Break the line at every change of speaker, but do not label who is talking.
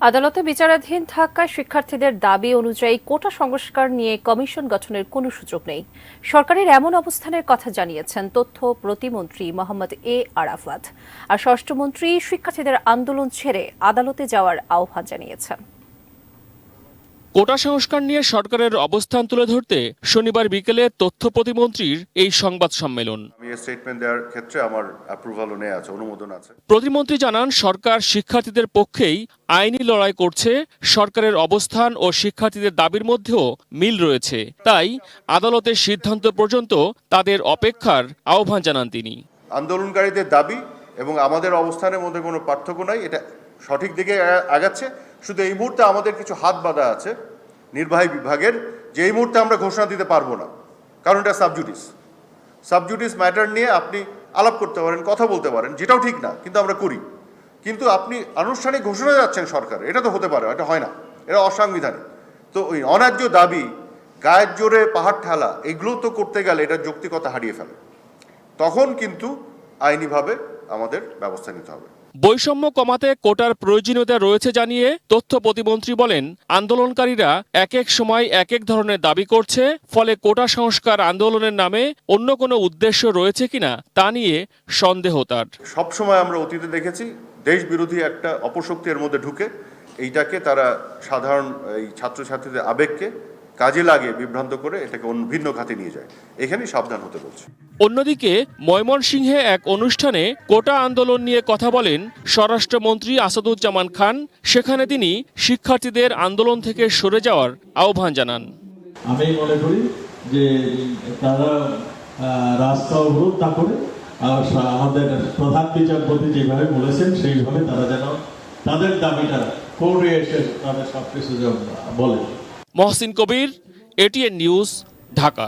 আদালতে বিচারাধীন থাকা শিক্ষার্থীদের দাবি অনুযায়ী কোটা সংস্কার নিয়ে কমিশন গঠনের কোনো সুযোগ নেই। সরকারের এমন অবস্থানের কথা জানিয়েছেন তথ্য প্রতিমন্ত্রী মোহাম্মদ এ আরাফাত। আর স্বরাষ্ট্রমন্ত্রী শিক্ষার্থীদের আন্দোলন ছেড়ে আদালতে যাওয়ার আহ্বান জানিয়েছেন।
কোটা সংস্কার নিয়ে সরকারের অবস্থান তুলে ধরতে শনিবার বিকেলে তথ্য প্রতিমন্ত্রীর এই সংবাদ সম্মেলন।
স্টেটমেন্ট দেওয়ার ক্ষেত্রে আমার অ্যাপ্রুভালও নেওয়া আছে, অনুমোদন আছে।
প্রতিমন্ত্রী জানান সরকার শিক্ষার্থীদের পক্ষেই আইনি লড়াই করছে, সরকারের অবস্থান ও শিক্ষার্থীদের দাবির মধ্যেও মিল রয়েছে। তাই আদালতের সিদ্ধান্ত পর্যন্ত তাদের অপেক্ষার আহ্বান জানান তিনি।
আন্দোলনকারীদের দাবি এবং আমাদের অবস্থানের মধ্যে কোনো পার্থক্য নাই, এটা সঠিক দিকে আগাচ্ছে। শুধু এই মুহূর্তে আমাদের কিছু হাত বাঁধা আছে নির্বাহী বিভাগের, যে এই মুহূর্তে আমরা ঘোষণা দিতে পারবো না, কারণ এটা সাবজুডিস ম্যাটার নিয়ে আপনি আলাপ করতে পারেন, কথা বলতে পারেন, যেটাও ঠিক না, কিন্তু আমরা করি। কিন্তু আপনি আনুষ্ঠানিক ঘোষণা যাচ্ছেন সরকার, এটা তো হতে পারে, এটা হয় না, এটা অসাংবিধানিক। তো ওই অন্যায্য দাবি, গায়ের জোরে পাহাড় ঠেলা, এগুলো তো করতে গেলে এটা যৌক্তিকতা হারিয়ে ফেলে। তখন কিন্তু আইনিভাবে আমাদের ব্যবস্থা নিতে হবে।
বৈষম্য কমাতে কোটার প্রয়োজনীয়তা রয়েছে জানিয়ে তথ্য প্রতিমন্ত্রী বলেন, আন্দোলনকারীরা এক এক সময় এক এক ধরনের দাবি করছে, ফলে কোটা সংস্কার আন্দোলনের নামে অন্য কোনো উদ্দেশ্য রয়েছে কিনা তা নিয়ে সন্দেহ তার।
সবসময় আমরা অতীতে দেখেছি দেশ বিরোধী একটা অপশক্তি এর মধ্যে ঢুকে এইটাকে তারা সাধারণ এই ছাত্রছাত্রীদের আবেগকে কাজে লাগিয়ে বিভ্রান্ত করে এটাকে ভিন্ন খাতে নিয়ে যায়। এখানেই সাবধান হতে বলছে।
অন্যদিকে ময়মনসিংহে এক অনুষ্ঠানে কোটা আন্দোলন নিয়ে কথা বলেন স্বরাষ্ট্রমন্ত্রী আসাদুজ্জামান খান। সেখানে তিনি শিক্ষার্থীদের আন্দোলন থেকে সরে যাওয়ার আহ্বান জানান।
আমি মনে করি যে তারা রাস্তা অবরোধ না করে আমাদের প্রধান বিচারপতি যেভাবে বলেছেন সেইভাবে তারা যেন তাদের দাবিটা কোর্টে এসে তাদের সবকিছু বলে।
মহসিন কবির, এটিএন নিউজ, ঢাকা।